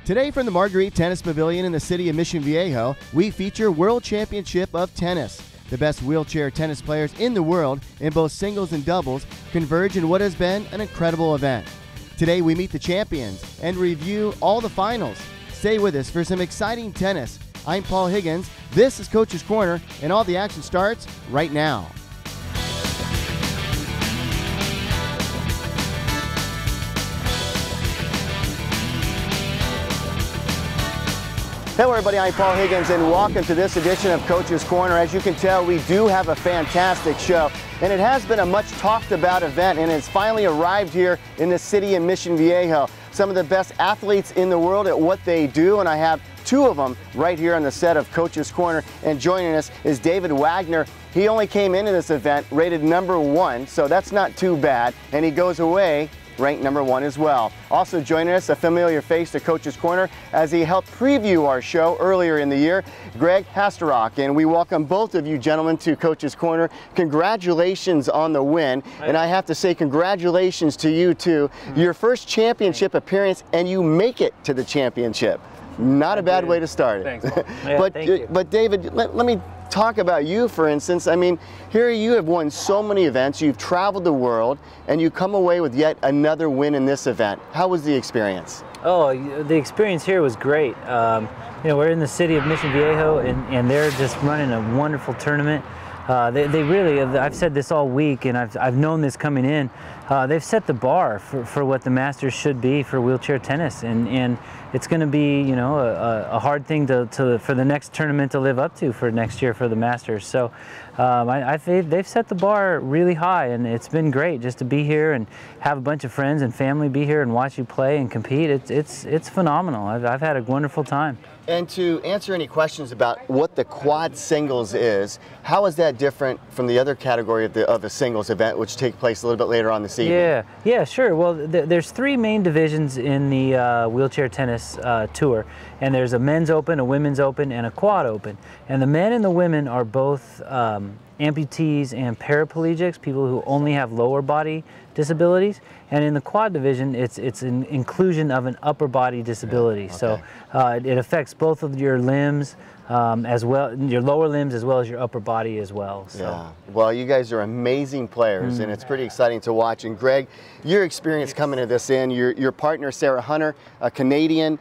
Today from the Marguerite Tennis Pavilion in the city of Mission Viejo, we feature World Championship of Tennis. The best wheelchair tennis players in the world in both singles and doubles converge in what has been an incredible event. Today we meet the champions and review all the finals. Stay with us for some exciting tennis. I'm Paul Higgins, this is Coach's Corner, and all the action starts right now. Hello everybody, I'm Paul Higgins and welcome to this edition of Coach's Corner. As you can tell, we do have a fantastic show, and it has been a much talked about event, and it's finally arrived here in the city of Mission Viejo. Some of the best athletes in the world at what they do, and I have two of them right here on the set of Coach's Corner, and joining us is David Wagner. He only came into this event rated #1, so that's not too bad, and he goes away ranked #1 as well. Also joining us, a familiar face to Coach's Corner as he helped preview our show earlier in the year, Greg Hasterrock. And we welcome both of you gentlemen to Coach's Corner. Congratulations on the win. And I have to say congratulations to you too. Your first championship appearance, and you make it to the championship. Not a bad way to start it. Thanks, yeah, but David, let me talk about you, for instance. I mean, here you have won so many events, you've traveled the world, and you come away with yet another win in this event. How was the experience? Oh, the experience here was great. You know, we're in the city of Mission Viejo, and they're just running a wonderful tournament. They really, I've said this all week, and I've known this coming in, they've set the bar for what the Masters should be for wheelchair tennis, and it's going to be, you know, a hard thing for the next tournament to live up to for next year for the Masters. So they've set the bar really high, and it's been great just to be here and have a bunch of friends and family be here and watch you play and compete. It's phenomenal. I've had a wonderful time. And to answer any questions about what the quad singles is, how is that different from the other category of the singles event, which takes place a little bit later on this evening? Yeah, sure. Well, there's three main divisions in the wheelchair tennis tour, and there's a men's open, a women's open, and a quad open. And the men and the women are both amputees and paraplegics, people who only have lower body disabilities. And in the quad division, it's an inclusion of an upper body disability. Okay. So it affects both of your limbs as well, your lower limbs as well as your upper body as well. So. Yeah. Well, you guys are amazing players, and it's pretty exciting to watch. And Greg, your experience coming to this in, your partner Sarah Hunter, a Canadian,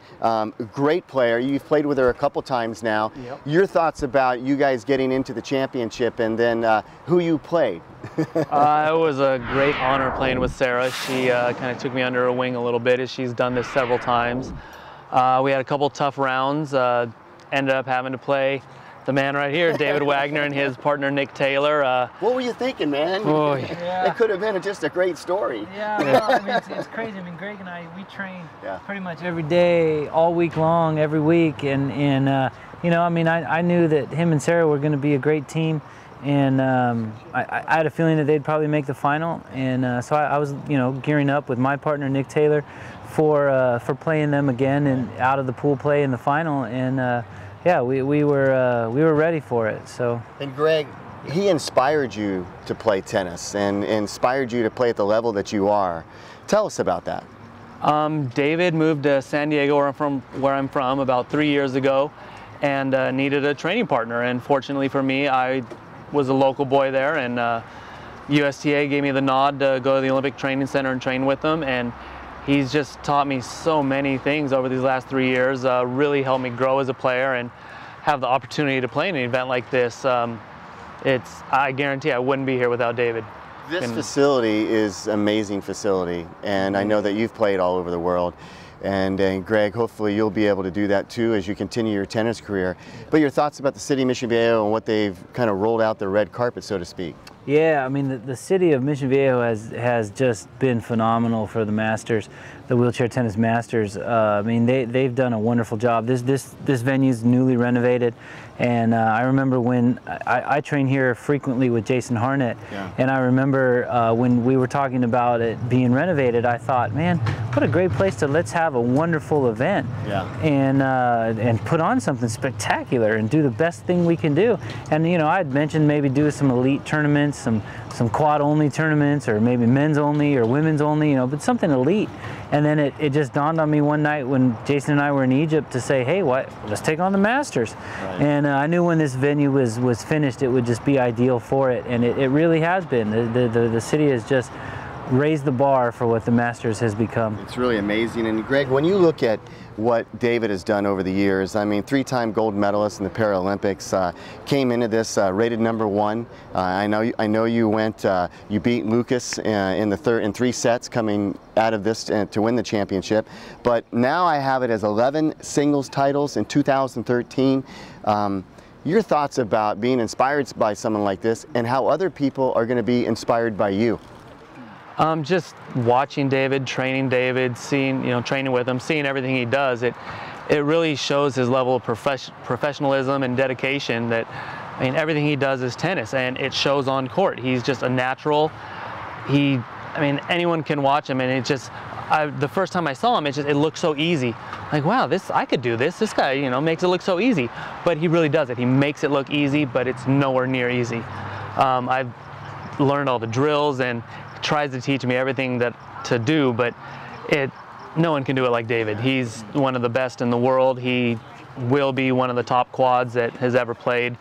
great player. You've played with her a couple times now. Yep. Your thoughts about you guys getting into the championship, and then who you played? It was a great honor playing with Sarah. She kind of took me under her wing a little bit, as she's done this several times. We had a couple tough rounds. Ended up having to play the man right here, David Wagner, and his partner Nick Taylor. What were you thinking, man? Oh, it could have been just a great story. Yeah, well, I mean, it's crazy. I mean, Greg and I, we train pretty much every day, all week long, every week, and you know, I mean, I knew that him and Sarah were going to be a great team. And I had a feeling that they'd probably make the final, and so I was, you know, gearing up with my partner Nick Taylor for playing them again and out of the pool play in the final, and yeah, we were ready for it. So. And Greg, he inspired you to play tennis and inspired you to play at the level that you are. Tell us about that. David moved to San Diego, where I'm from, about 3 years ago, and needed a training partner. And fortunately for me, I was a local boy there, and USTA gave me the nod to go to the Olympic Training Center and train with them, and he's just taught me so many things over these last 3 years, really helped me grow as a player and have the opportunity to play in an event like this. I guarantee I wouldn't be here without David. This facility is an amazing facility, and I know that you've played all over the world. And Greg, hopefully you'll be able to do that too as you continue your tennis career. But your thoughts about the city of Mission Viejo and what they've kind of rolled out the red carpet, so to speak? Yeah, I mean, the city of Mission Viejo has just been phenomenal for the Masters, the wheelchair tennis Masters. I mean, they've done a wonderful job. This venue's newly renovated, and I remember when I train here frequently with Jason Harnett, and I remember when we were talking about it being renovated, I thought, man, what a great place to let's have a wonderful event, and put on something spectacular and do the best thing we can do. And you know, I'd mentioned maybe do some elite tournaments, some quad only tournaments, or maybe men's only or women's only, you know, but something elite. And then it just dawned on me one night when Jason and I were in Egypt to say, hey, let's take on the Masters. Right. And I knew when this venue was finished, it would just be ideal for it. And it really has been. The city has just raised the bar for what the Masters has become. It's really amazing. And Greg, when you look at what David has done over the years, I mean, 3-time gold medalist in the Paralympics, came into this rated #1. I know you went, you beat Lucas in 3 sets coming out of this to win the championship. But now I have it as 11 singles titles in 2013. Your thoughts about being inspired by someone like this and how other people are going to be inspired by you? Just watching David, training David, seeing, training with him, seeing everything he does, it really shows his level of professionalism and dedication that, I mean, everything he does is tennis, and it shows on court. He's just a natural. I mean, anyone can watch him, and it just, the first time I saw him, it looked so easy. Like, wow, I could do this. This guy, makes it look so easy. But he really does it. He makes it look easy, but it's nowhere near easy. I've learned all the drills, and tries to teach me everything to do, but no one can do it like David. He's one of the best in the world. He will be one of the top quads that has ever played,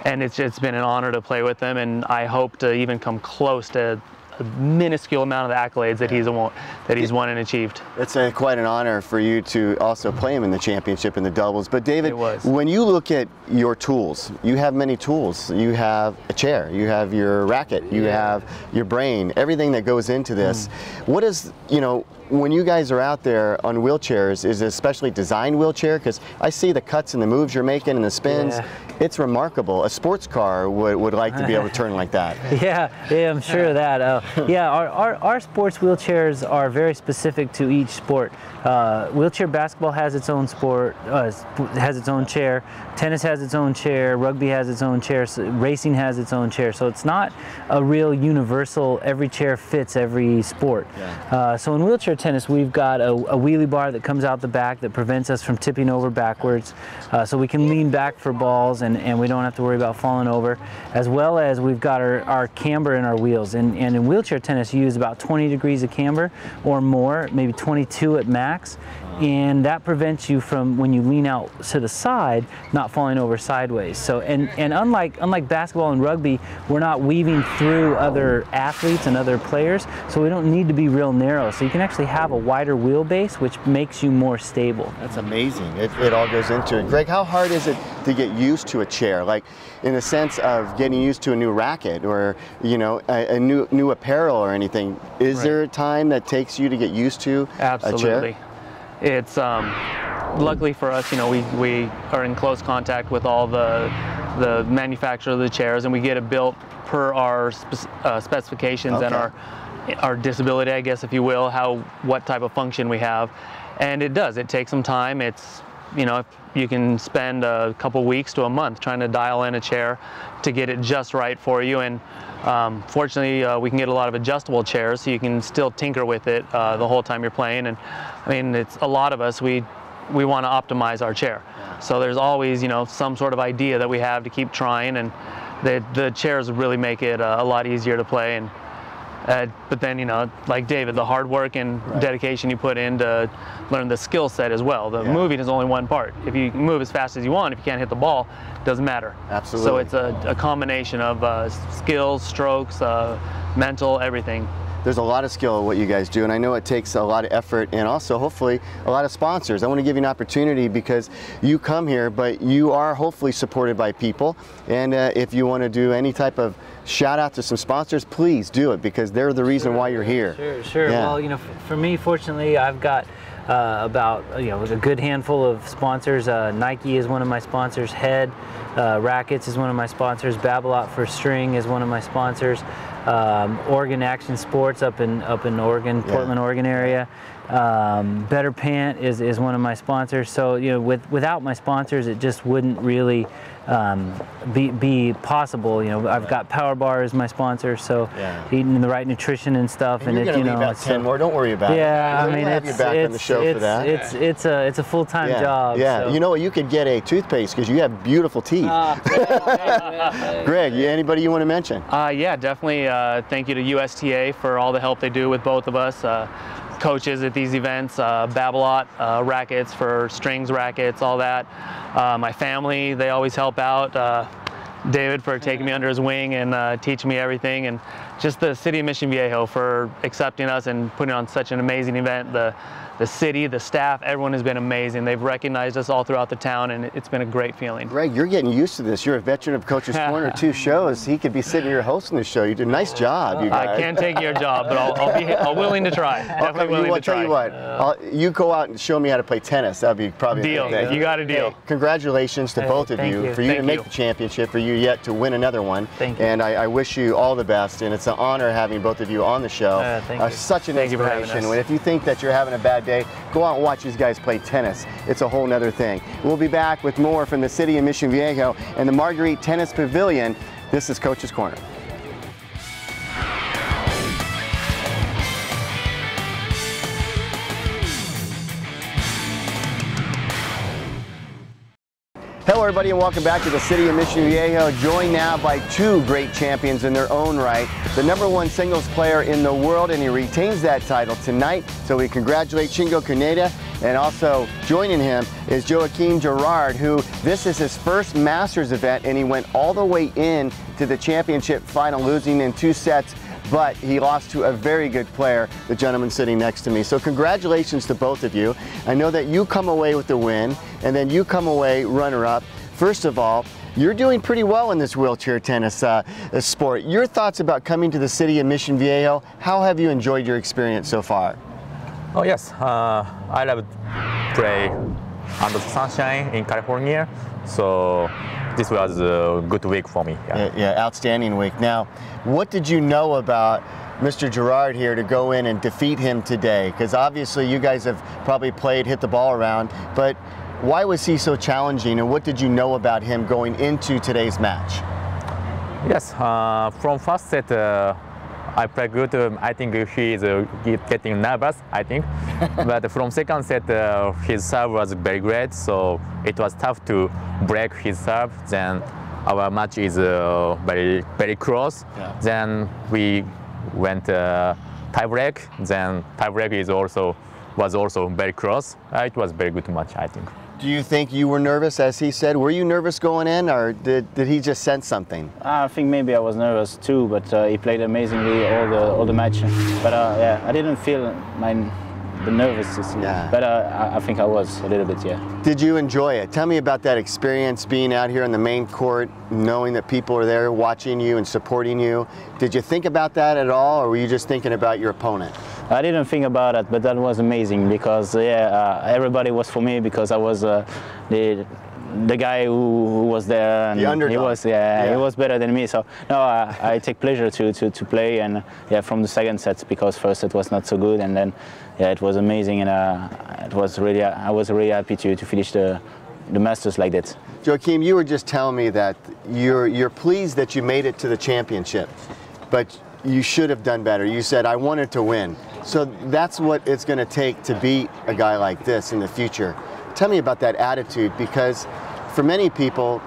and it's been an honor to play with him, and I hope to even come close to a minuscule amount of the accolades that he's won and achieved. It's quite an honor for you to also play him in the championship in the doubles. But David, when you look at your tools, you have many tools. You have a chair, you have your racket, you have your brain, everything that goes into this. What is, when you guys are out there on wheelchairs, is it a specially designed wheelchair? Because I see the cuts and the moves you're making and the spins. Yeah. It's remarkable. A sports car would like to be able to turn like that. Yeah, I'm sure of that. Yeah, our sports wheelchairs are very specific to each sport. Wheelchair basketball has its own has its own chair. Tennis has its own chair. Rugby has its own chair. Racing has its own chair. So it's not a real universal, every chair fits every sport. Yeah. So in wheelchair tennis, we've got a wheelie bar that comes out the back that prevents us from tipping over backwards. So we can lean back for balls and we don't have to worry about falling over. As well as we've got our camber in our wheels. And in wheelchair tennis, you use about 20 degrees of camber or more, maybe 22 at max. And that prevents you from, when you lean out to the side, not falling over sideways. So, and unlike basketball and rugby, we're not weaving through other athletes and other players, so we don't need to be real narrow. So you can actually have a wider wheelbase, which makes you more stable. That's amazing. It all goes into it. Greg, how hard is it to get used to a chair? Like, in the sense of getting used to a new racket or, a new apparel or anything. Is there a time that takes you to get used to a chair? It's luckily for us, we are in close contact with all the manufacturer of the chairs, and we get it built per our specifications and our disability, I guess, if you will, what type of function we have, and it does. It takes some time. It's you can spend a couple weeks to a month trying to dial in a chair to get it just right for you, and fortunately we can get a lot of adjustable chairs, so you can still tinker with it the whole time you're playing. And I mean, it's a lot of us, we want to optimize our chair, so there's always some sort of idea that we have to keep trying, and the chairs really make it a lot easier to play. And but then, like David, the hard work and dedication you put in to learn the skill set as well. The moving is only one part. If you move as fast as you want, if you can't hit the ball, it doesn't matter. Absolutely. So it's a combination of skills, strokes, mental, everything. There's a lot of skill in what you guys do, and I know it takes a lot of effort and also hopefully a lot of sponsors. I want to give you an opportunity because you come here, but you are hopefully supported by people, and if you want to do any type of shout out to some sponsors, please do it, because they're the reason why you're here. Sure. Yeah. Well, for me, fortunately, I've got about a good handful of sponsors. Nike is one of my sponsors. Head Rackets is one of my sponsors. Babolat for String is one of my sponsors. Oregon Action Sports up in Oregon, Portland, Oregon area. Better Pant is one of my sponsors. So without my sponsors, it just wouldn't really be possible. I've got Power Bar as my sponsor, so eating the right nutrition and stuff. And you're going to leave out 10 more. Don't worry about it. Yeah, I mean, have you back on the show for that. It's a full-time job. Yeah, so. You know what? You could get a toothpaste because you have beautiful teeth. Greg, anybody you want to mention? Yeah, definitely. Thank you to USTA for all the help they do with both of us. coaches at these events, Babolat rackets for strings rackets, all that. My family, they always help out. David for taking me under his wing and teaching me everything, and just the city of Mission Viejo for accepting us and putting on such an amazing event. The city, the staff, everyone has been amazing. They've recognized us all throughout the town, and it's been a great feeling. Greg, you're getting used to this. You're a veteran of Coach's Corner, 2 shows. He could be sitting here hosting the show. You did a nice job, you guys. I can't take your job, but I'm willing to try. Definitely willing to try. Tell you what, you go out and show me how to play tennis. That'd be probably deal. A good thing. You got a deal. Hey, congratulations to both of you. For you to make the championship, for you yet to win another one. Thank you. And I wish you all the best, and it's an honor having both of you on the show. Thank you. Such an inspiration. If you think that you're having a bad day, go out and watch these guys play tennis. It's a whole nother thing. We'll be back with more from the city of Mission Viejo and the Marguerite Tennis Pavilion. This is Coach's Corner. Hello everybody and welcome back to the city of Mission Viejo, joined now by 2 great champions in their own right. The #1 singles player in the world, and he retains that title tonight. So we congratulate Shingo Kaneda, and also joining him is Joachim Gerard, who this is his first Masters event, and he went all the way in to the championship final, losing in 2 sets. But he lost to a very good player, the gentleman sitting next to me. So congratulations to both of you. I know that you come away with the win, and then you come away runner-up. First of all, you're doing pretty well in this wheelchair tennis sport. Your thoughts about coming to the city of Mission Viejo? How have you enjoyed your experience so far? Oh yes, I love to play under the sunshine in California. So this was a good week for me. Yeah, outstanding week. Now, what did you know about Mr. Gerard here to go in and defeat him today? Because obviously you guys have probably hit the ball around, but why was he so challenging, and what did you know about him going into today's match? Yes, from first set I played good. I think he is getting nervous, I think. But from second set, his serve was very great, so it was tough to break his serve. Then our match is very, very close. Yeah. Then we went tie break. Then tie break was also very close. It was very good match, I think. Do you think you were nervous, as he said? Were you nervous going in, or did he just sense something? I think maybe I was nervous too, but he played amazingly all the match. But yeah, I didn't feel the nervousness. Yeah. But I think I was a little bit, yeah. Did you enjoy it? Tell me about that experience, being out here in the main court, knowing that people are there watching you and supporting you. Did you think about that at all, or were you just thinking about your opponent? I didn't think about it, but that was amazing because everybody was for me, because I was the guy who was there, and the underdog. He was better than me. So no, I take pleasure to play, and yeah, from the second set, because first set was not so good, and then yeah, it was amazing, and I was really happy to finish the Masters like that. Joachim, you were just telling me that you're pleased that you made it to the championship, but you should have done better. You said, I wanted to win. So that's what it's going to take to beat a guy like this in the future. Tell me about that attitude, because for many people,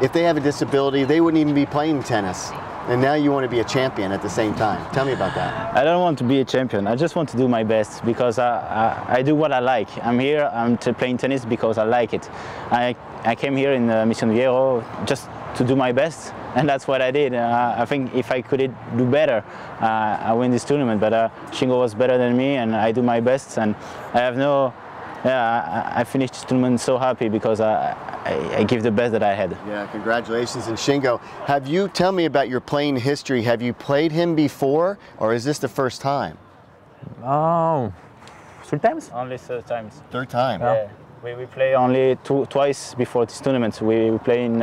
if they have a disability, they wouldn't even be playing tennis. And now you want to be a champion at the same time. Tell me about that. I don't want to be a champion. I just want to do my best, because I do what I like. I'm here, I'm playing tennis because I like it. I came here in Mission Viejo just to do my best, and that's what I did. I think if I could do better, I win this tournament. But Shingo was better than me, and I do my best, and I have no. Yeah, I finished this tournament so happy because I give the best that I had. Yeah, congratulations. And Shingo, tell me about your playing history. Have you played him before, or is this the first time? Oh, 3 times? Only 3 times. Third time? Yeah. We play only twice before this tournament. We play in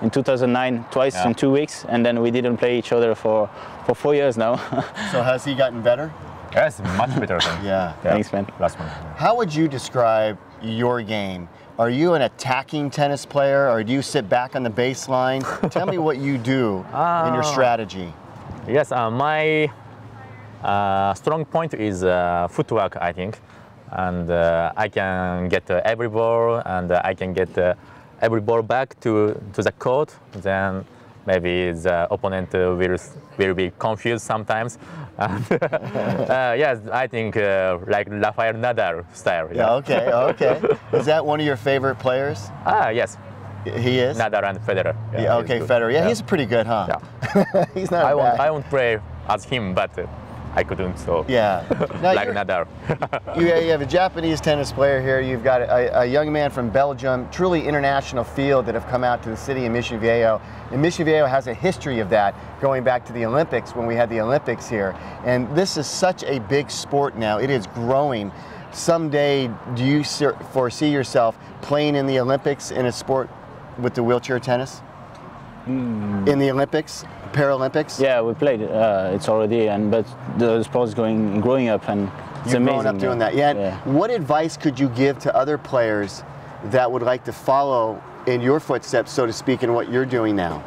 2009 twice in 2 weeks, and then we didn't play each other for 4 years now. So has he gotten better? Yes, much better than yeah. Thanks, man. Last one. How would you describe your game? Are you an attacking tennis player, or do you sit back on the baseline? Tell me what you do in your strategy. Yes, my strong point is footwork, I think. And I can get every ball, and I can get every ball back to the court. Then maybe the opponent will be confused sometimes. Yes, I think like Rafael Nadal style. Yeah, okay, okay. Is that one of your favorite players? Yes. He is? Nadal and Federer. Yeah, okay, Federer. Yeah, he's pretty good, huh? Yeah. He's not bad. I won't play as him, but I couldn't, so yeah. Now like Nadal. you have a Japanese tennis player here. You've got a young man from Belgium, truly international field that have come out to the city of Mission Viejo. And Mission Viejo has a history of that going back to the Olympics when we had the Olympics here. And this is such a big sport now. It is growing. Someday, do you foresee yourself playing in the Olympics in a sport with the wheelchair tennis? In the Olympics? Paralympics? Yeah, we played. It's already, but the sport is growing up, and it's You've amazing. grown up doing that. Yeah. Yeah. What advice could you give to other players that would like to follow in your footsteps, so to speak, in what you're doing now?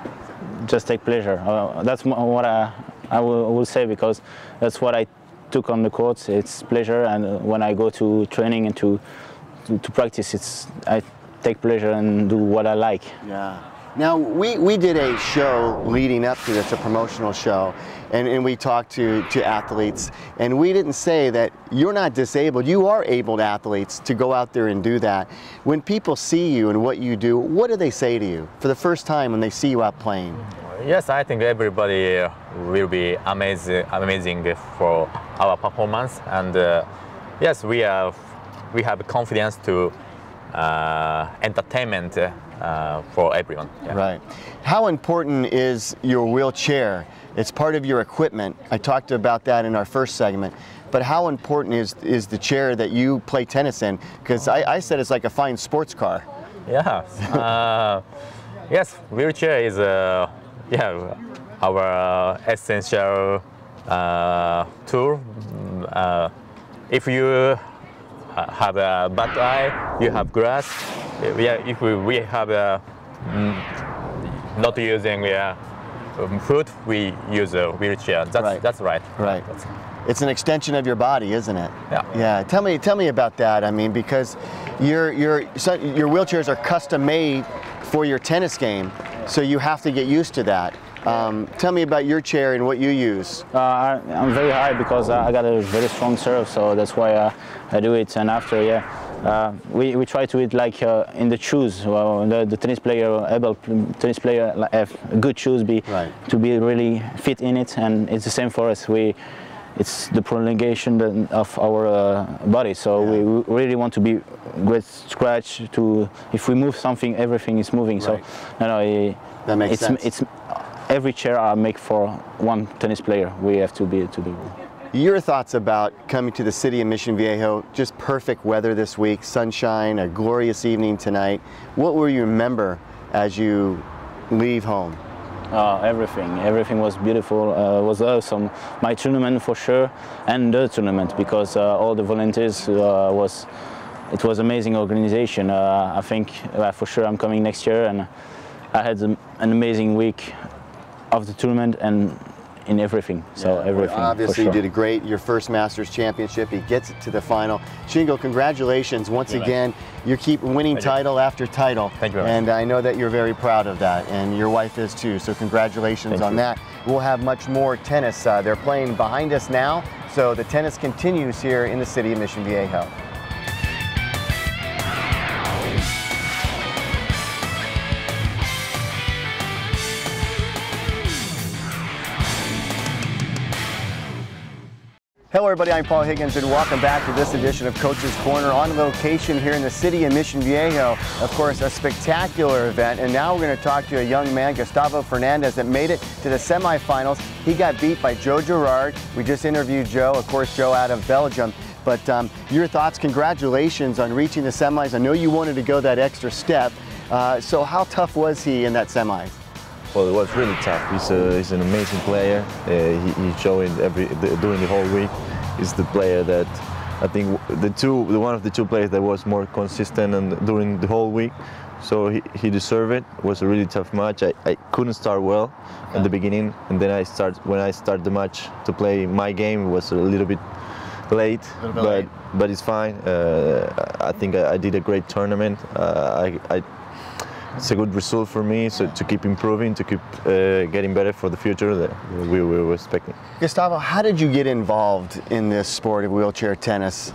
Just take pleasure. That's what I will say, because that's what I took on the court. It's pleasure, and when I go to training and to practice, I take pleasure and do what I like. Yeah. Now, we did a show leading up to this, a promotional show, and we talked to athletes, and we didn't say that you're not disabled. You are able athletes to go out there and do that. When people see you and what you do, what do they say to you for the first time when they see you out playing? Yes, I think everybody will be amazing for our performance, and yes, we have confidence to entertainment for everyone. Yeah. Right. How important is your wheelchair? It's part of your equipment. I talked about that in our first segment. But how important is the chair that you play tennis in? Because I said it's like a fine sports car. Yeah. Yes, wheelchair is our essential tool. If you have a bad eye, you have grass. Yeah, if we have not using foot, we use a wheelchair. That's right. Right. It's an extension of your body, isn't it? Yeah. Yeah. Tell me about that. I mean, because your wheelchairs are custom made for your tennis game, so you have to get used to that. Tell me about your chair and what you use. I'm very high because I got a very strong serve, so that's why I do it. And after, we try to it like in the shoes. Well, the tennis player have good shoes to be really fit in it, and it's the same for us. It's the prolongation of our body, so we really want to be great scratch. If we move something, everything is moving. Right. So that makes sense. Every chair are made for one tennis player. We have to be to do. Your thoughts about coming to the city of Mission Viejo, just perfect weather this week, sunshine, a glorious evening tonight. What will you remember as you leave home? Everything was beautiful. It was awesome. My tournament for sure, and the tournament, because all the volunteers it was amazing organization. I think for sure I'm coming next year, and I had an amazing week of the tournament and in everything. So everything. Well, obviously, for sure. you did great. Your first Masters championship. He gets it to the final. Shingo, congratulations once again. You keep winning title after title. Thank you very much. And I know that you're very proud of that, and your wife is too. So congratulations on that. We'll have much more tennis. They're playing behind us now, so the tennis continues here in the city of Mission Viejo. Hello everybody, I'm Paul Higgins and welcome back to this edition of Coach's Corner on location here in the city of Mission Viejo. Of course, a spectacular event, and now we're going to talk to a young man, Gustavo Fernandez, that made it to the semifinals. He got beat by Joe Girard. We just interviewed Joe, of course, Joe out of Belgium. But your thoughts, congratulations on reaching the semis. I know you wanted to go that extra step. So how tough was he in that semis? Well, it was really tough. He's an amazing player. He showed during the whole week. He's the player that I think one of the two players that was more consistent during the whole week. So he deserved it. It was a really tough match. I couldn't start well at the beginning, and then when I start the match to play my game, it was a little bit late, but it's fine. I think I did a great tournament. it's a good result for me. So to keep improving, to keep getting better for the future that we were expecting. Gustavo, how did you get involved in this sport of wheelchair tennis?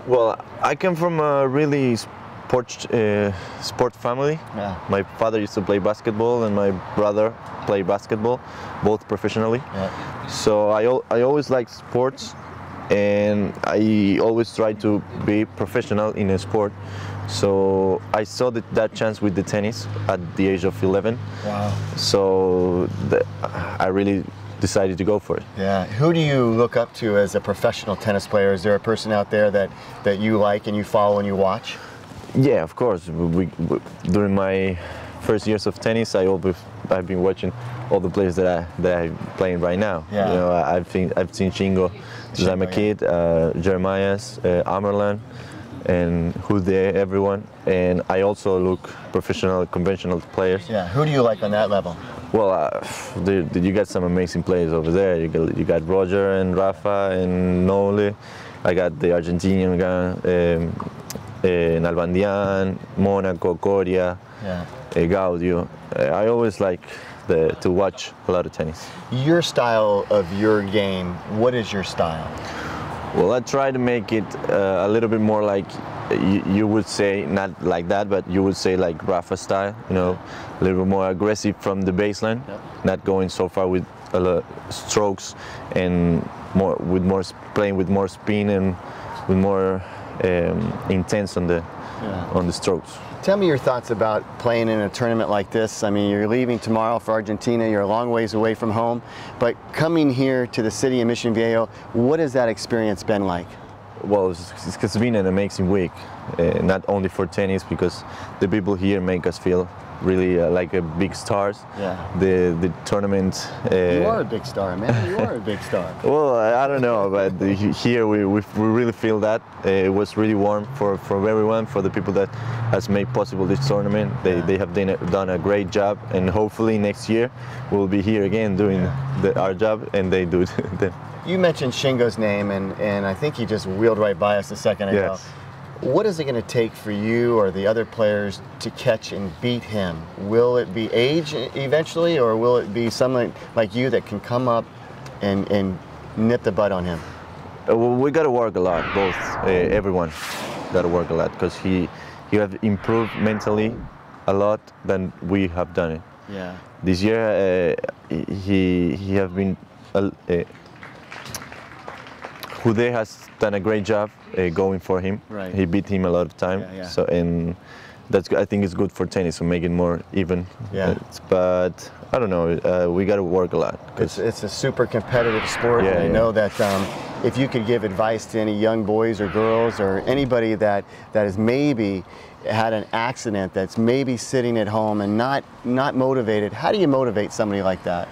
Well, I come from a really sport family. Yeah. My father used to play basketball and my brother played basketball, both professionally. Yeah. So I always liked sports, and I always tried to be professional in a sport. So I saw that chance with the tennis at the age of 11. Wow. So I really decided to go for it. Yeah. Who do you look up to as a professional tennis player? Is there a person out there that you like and you follow and you watch? Yeah, of course. During my first years of tennis, I've been watching all the players that I'm playing right now. Yeah. You know, I've seen Shingo since I'm a kid, Jeremias, Amerlan, and Hude, everyone. And I also look professional, conventional players. Yeah. Who do you like on that level? Well, you got some amazing players over there. You got Roger and Rafa and Nole. I got the Argentinian guy. Nalbandian, Monaco, Coria, Yeah. Gaudio. I always like to watch a lot of tennis. Your style of your game, what is your style? Well, I try to make it a little bit more like you would say, not like that, but you would say like Rafa style, you know, a little bit more aggressive from the baseline, not going so far with strokes, and playing with more spin and with more intense on the strokes. Tell me your thoughts about playing in a tournament like this. I mean, you're leaving tomorrow for Argentina. You're a long ways away from home, but coming here to the city of Mission Viejo, what has that experience been like? Well, it's been an amazing week, not only for tennis, because the people here make us feel really like big stars. Yeah. The tournament. You are a big star, man. You are a big star. Well, I don't know, but here we really feel that. It was really warm for everyone, for the people that has made possible this tournament. They have done a great job, and hopefully next year we'll be here again doing our job, and they do them. You mentioned Shingo's name, and I think he just wheeled right by us a second ago. Yes. What is it going to take for you or the other players to catch and beat him? Will it be age eventually, or will it be someone like you that can come up and nip the butt on him? Well, we got to work a lot, both, everyone got to work a lot, because he have improved mentally a lot than we have done it. Yeah. This year, he have been, Hude has done a great job going for him. Right. He beat him a lot of time. Yeah. So, and I think it's good for tennis to make it more even. Yeah. But I don't know. We got to work a lot. It's a super competitive sport, and I know that if you could give advice to any young boys or girls or anybody that has maybe had an accident, that's maybe sitting at home and not motivated, how do you motivate somebody like that?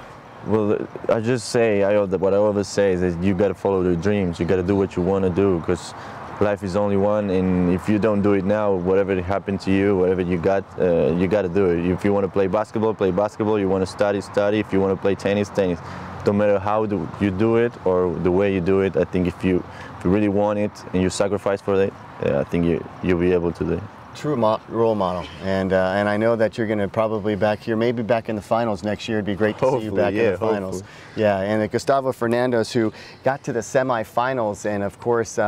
Well, I just say, what I always say is that you got to follow your dreams. You got to do what you want to do, because life is only one, and if you don't do it now, whatever happened to you, whatever you got to do it. If you want to play basketball, play basketball. You want to study. If you want to play tennis, tennis. Don't matter how you do it or the way you do it. I think if you really want it and you sacrifice for it, I think you'll be able to do it. True role model, and I know that you're going to probably back here, maybe back in the finals next year. It'd be great to see you back in the finals. Hopefully. Yeah, and Gustavo Fernandez, who got to the semifinals, and of course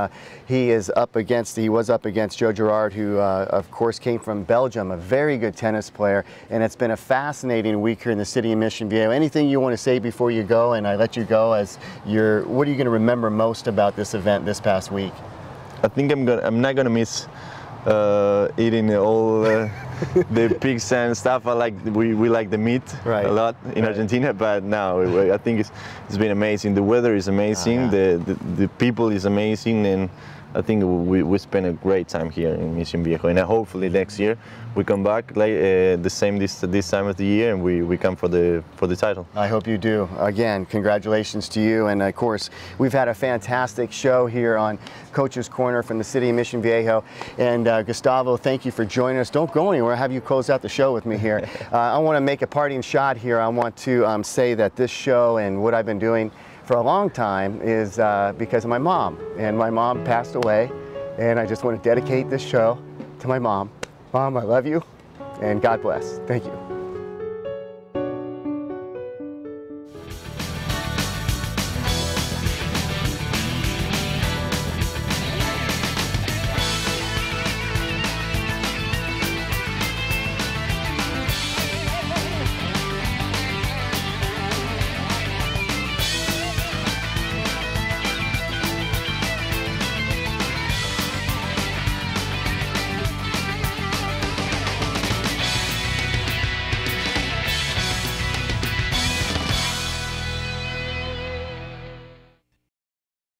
he was up against Joe Girard, who of course came from Belgium, a very good tennis player, and it's been a fascinating week here in the city of Mission Viejo. Anything you want to say before you go, and I let you go, what are you going to remember most about this event this past week? I think I'm not gonna miss eating all the pigs and stuff. We like the meat a lot in Argentina, but now I think it's been amazing. The weather is amazing, the people is amazing, and I think we spent a great time here in Mission Viejo, and hopefully next year we come back this time of the year, and we come for the title. I hope you do. Again, congratulations to you, and of course we've had a fantastic show here on Coach's Corner from the city of Mission Viejo, and Gustavo, thank you for joining us. Don't go anywhere. I'll have you close out the show with me here. I want to make a parting shot here. I want to say that this show and what I've been doing for a long time is because of my mom, and my mom passed away, and I just want to dedicate this show to my mom. Mom, I love you, and God bless. Thank you.